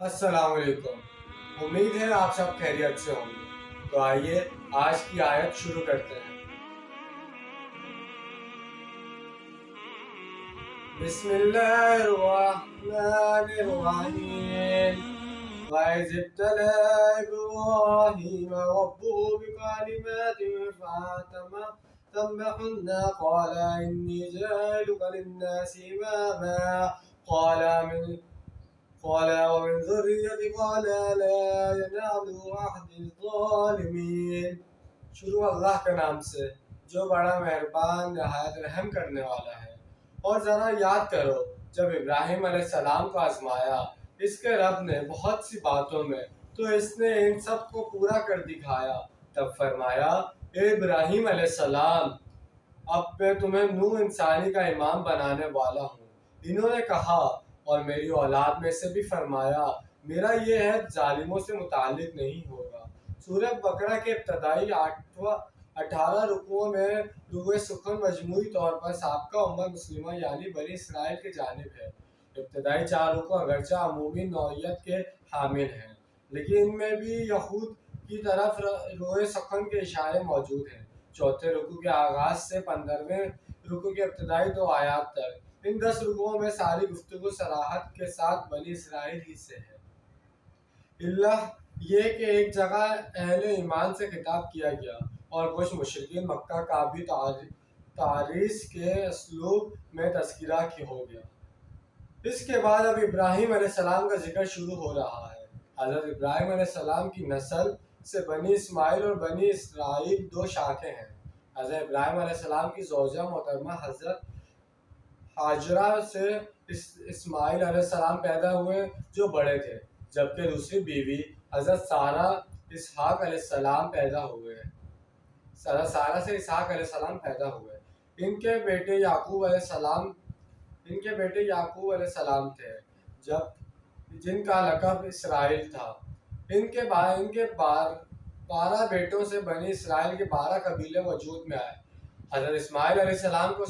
السلام علیکم، امید ہے آپ سب خیریت سے ہوں گے۔ تو آئیے آج کی آیت شروع کرتے ہیں۔ بسم اللہ الرحمن الرحیم۔ وَإِذِ ابْتَلَىٰ إِبْرَاهِيمَ رَبُّهُ بِكَلِمَاتٍ فَأَتَمَّهُنَّ قَالَ إِنِّي جَاعِلُكَ لِلنَّاسِ إِمَامًا قال ومن ذريتي قال لا ينال عهد الظالمین۔ شروع اللہ کے نام سے جو بڑا مہربان نہایت رحم کرنے والا ہے۔ اور ذرا یاد کرو جب ابراہیم علیہ السلام کو آزمایا اس کے رب نے بہت سی باتوں میں، تو اس نے ان سب کو پورا کر دکھایا۔ تب فرمایا، اے ابراہیم علیہ السلام، اب میں تمہیں نوح انسانی کا امام بنانے والا ہوں۔ انہوں نے کہا، اور میری اولاد میں سے بھی فرمایا، میرا یہ عہد ظالموں سے متعلق نہیں ہوگا۔ سورہ بقرہ کے ابتدائی 18 رکوعوں میں روح سخن مجموعی طور پر سابقہ امت مسلمہ یعنی بنی اسرائیل کی جانب ہے۔ ابتدائی 4 رکوع اگرچہ عمومی نوعیت کے حامل ہیں، لیکن ان میں بھی یہود کی طرف روح سخن کے اشارے موجود ہیں۔ چوتھے رکوع کے آغاز سے 15ویں رکوع کے ابتدائی 2 آیات تک ان 10 رکوعوں میں ساری گفتگو صراحت کے ساتھ بنی اسرائیل ہی سے ہے، اللہ یہ کہ ایک جگہ اہل ایمان سے خطاب کیا گیا اور کچھ مشرکین مکہ کا بھی تعریض کے اسلوب میں تذکرہ ہو گیا۔ اس کے بعد اب ابراہیم علیہ السلام کا ذکر شروع ہو رہا ہے۔ حضرت ابراہیم علیہ السلام کی نسل سے بنی اسماعیل اور بنی اسرائیل 2 شاخیں ہیں۔ حضرت ابراہیم علیہ السلام کی زوجہ محترمہ حضرت ہاجرہ سے اسماعیل علیہ السلام پیدا ہوئے جو بڑے تھے، جبکہ دوسری بیوی حضرت سارہ اسحاق علیہ السلام پیدا ہوئے۔ سارہ سے اسحاق علیہ السلام پیدا ہوئے۔ ان کے بیٹے یعقوب علیہ السلام تھے، جن کا لقب اسرائیل تھا۔ ان کے 12 بیٹوں سے بنی اسرائیل کے 12 قبیلے وجود میں آئے۔ حضرت اسماعیل علیہ السلام کو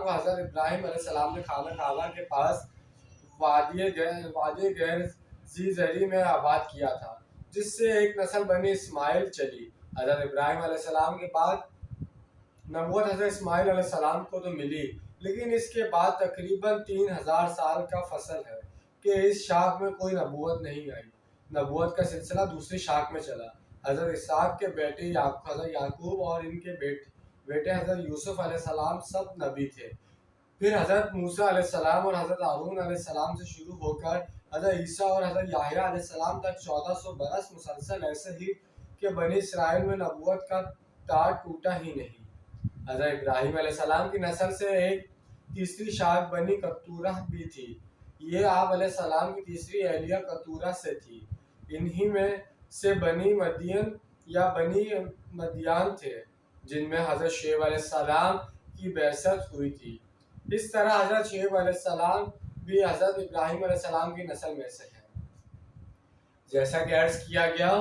حضرت ابراہیم علیہ السلام نے خانہ کعبہ کے پاس وادی غیر ذی زرع میں آباد کیا تھا، جس سے ایک نسل بنی اسماعیل چلی۔ حضرت ابراہیم علیہ السلام کے بعد نبوت حضرت اسماعیل علیہ السلام کو تو ملی، لیکن اس کے بعد تقریباً 3000 سال کا فصل ہے کہ اس شاخ میں کوئی نبوت نہیں آئی۔ نبوت کا سلسلہ دوسری شاخ میں چلا۔ حضرت اسحاق کے بیٹے حضرت یعقوب اور ان کے بیٹے حضرت یوسف علیہ السلام سب نبی تھے۔ پھر حضرت موسیٰ علیہ السلام اور حضرت ہارون علیہ السلام سے شروع ہو کر حضرت عیسیٰ اور حضرت یحییٰ علیہ السلام تک 1400 برس مسلسل ایسے ہی کہ بنی اسرائیل میں نبوت کا تار ٹوٹا ہی نہیں۔ حضرت ابراہیم علیہ السلام کی نسل سے ایک تیسری شاخ بنی کتورہ بھی تھی۔ یہ آپ علیہ السلام کی تیسری اہلیہ کتورہ سے تھی۔ انہی میں سے بنی مدیان تھے، جن میں حضرت شعیب علیہ السلام کی بعثت ہوئی تھی۔ اس طرح حضرت شعیب علیہ السلام بھی حضرت ابراہیم علیہ السلام کی نسل میں سے ہیں۔ جیسا کہ عرض کیا گیا،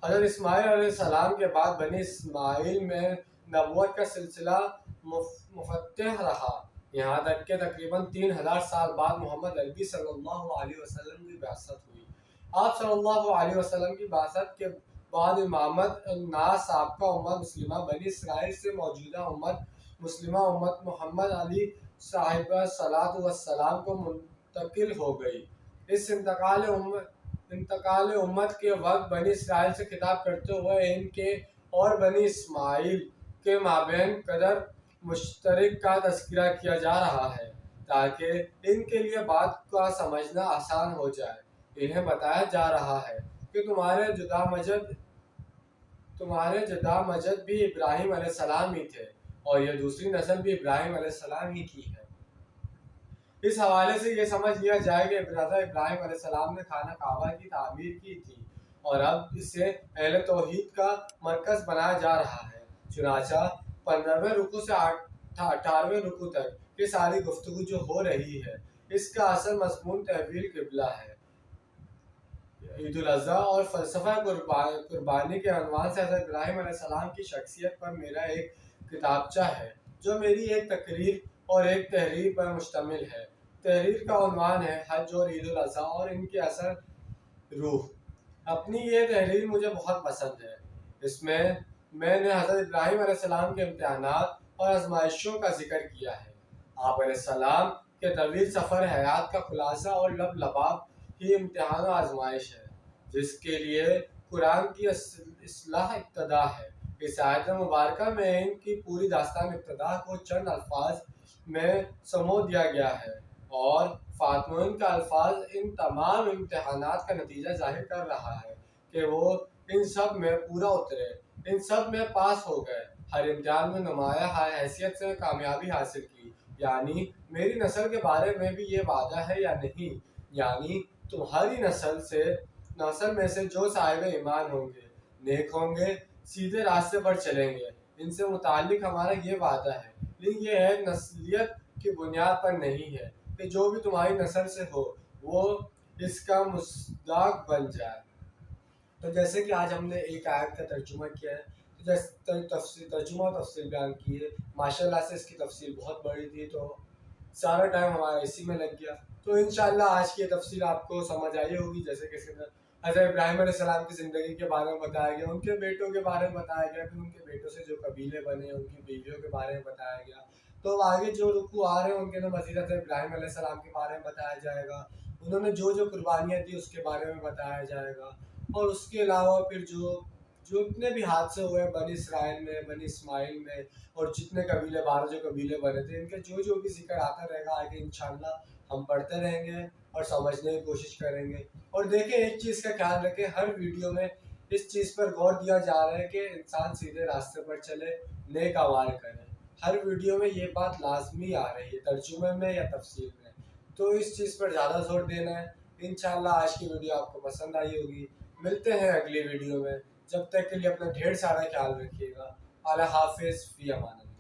حضرت اسماعیل علیہ السلام کے بعد بنی اسماعیل میں نبوت کا سلسلہ منفتح رہا، یہاں تک کہ تقریباً 3000 سال بعد محمد عربی صلی اللہ علیہ وسلم کی بعثت ہوئی۔ آپ صلی اللہ علیہ وسلم کی بعثت کے بعد امامت الناس سابقہ امت مسلمہ بنی اسرائیل سے موجودہ امت مسلمہ امت محمد علی صاحب صلاۃ والسلام کو منتقل ہو گئی۔ اس انتقال امت کے وقت بنی اسرائیل سے خطاب کرتے ہوئے ان کے اور بنی اسماعیل کے مابین قدر مشترک کا تذکرہ کیا جا رہا ہے، تاکہ ان کے لیے بات کا سمجھنا آسان ہو جائے۔ انہیں بتایا جا رہا ہے کہ تمہارے جدہ مجد بھی ابراہیم علیہ السلام ہی تھے، اور یہ دوسری نسل بھی ابراہیم علیہ السلام ہی کی ہے۔ اس حوالے سے یہ سمجھ لیا جائے کہ حضرت ابراہیم علیہ السلام نے خانہ کعبہ کی تعمیر کی تھی، اور اب اسے اہل توحید کا مرکز بنایا جا رہا ہے۔ چنانچہ 15ویں رکوع سے 18ویں رکوع تک یہ ساری گفتگو جو ہو رہی ہے، اس کا اصل مضمون تحویل قبلہ ہے۔ عید الاضحیٰ اور فلسفہ قربانی کے عنوان سے حضرت ابراہیم علیہ السلام کی شخصیت پر میرا ایک کتابچہ ہے، جو میری ایک تقریر اور ایک تحریر پر مشتمل ہے۔ تحریر کا عنوان ہے حج اور عید الاضحیٰ اور ان کے اثر روح۔ اپنی یہ تحریر مجھے بہت پسند ہے۔ اس میں نے حضرت ابراہیم علیہ السلام کے امتحانات اور آزمائشوں کا ذکر کیا ہے۔ آپ علیہ السلام کے طویل سفر حیات کا خلاصہ اور لب لباب ہی امتحان و آزمائش ہے، جس کے لیے قرآن کی اصلاح ابتدا ہے۔ اس آیت مبارکہ میں ان کی پوری داستان ابتدا کو چند الفاظ میں سمو دیا گیا ہے، اور فاطمین کا الفاظ ان تمام امتحانات کا نتیجہ ظاہر کر رہا ہے کہ وہ ان سب میں پورا اترے، ان سب میں پاس ہو گئے، ہر امتحان میں نمایاں حیثیت سے کامیابی حاصل کی۔ یعنی میری نسل کے بارے میں بھی یہ وعدہ ہے یا نہیں؟ یعنی تمہاری نسل میں سے جو صاحب ایمان ہوں گے، نیک ہوں گے، سیدھے راستے پر چلیں گے، ان سے متعلق ہمارا یہ وعدہ ہے۔ لیکن یہ ہے نسلیت کی بنیاد پر نہیں ہے کہ جو بھی تمہاری نسل سے ہو وہ اس کا مصداق بن جائے۔ تو جیسے کہ آج ہم نے ایک آیت کا ترجمہ کیا ہے، ترجمہ و تفصیل بیان کی ہے۔ ماشاءاللہ سے اس کی تفصیل بہت بڑی تھی، تو سارا ٹائم ہمارا اسی میں لگ گیا۔ تو انشاءاللہ آج کی یہ تفصیل آپ کو سمجھ آئی ہوگی۔ جیسے کہ حضرت ابراہیم علیہ السلام کی زندگی کے بارے میں بتایا گیا، ان کے بیٹوں کے بارے میں بتایا گیا، پھر ان کے بیٹوں سے جو قبیلے بنے، ان کی بیویوں کے بارے میں بتایا گیا۔ تو آگے جو رکوع آ رہے ہیں ان کے اندر مزید حضرت ابراہیم علیہ السلام کے بارے میں بتایا جائے گا، انہوں نے جو قربانیاں دی اس کے بارے میں بتایا جائے گا، اور اس کے علاوہ پھر جو اتنے بھی حادثے ہوئے بنی اسرائیل میں، بنی اسماعیل میں، اور جتنے قبیلے 12 جو قبیلے بنے تھے، ان کے جو بھی ذکر آتا رہے گا آگے انشاءاللہ ہم پڑھتے رہیں گے اور سمجھنے کی کوشش کریں گے۔ اور دیکھیں ایک چیز کا خیال رکھیں، ہر ویڈیو میں اس چیز پر غور دیا جا رہا ہے کہ انسان سیدھے راستے پر چلے، نیک اعمال کرے۔ ہر ویڈیو میں یہ بات لازمی آ رہی ہے، ترجمے میں یا تفسیر میں، تو اس چیز پر زیادہ زور دینا ہے۔ انشاءاللہ آج کی ویڈیو آپ کو پسند آئی ہوگی۔ ملتے ہیں اگلی ویڈیو میں، جب تک کے لیے اپنا ڈھیر سارا خیال رکھیے گا۔ اللہ حافظ، فی امان اللہ۔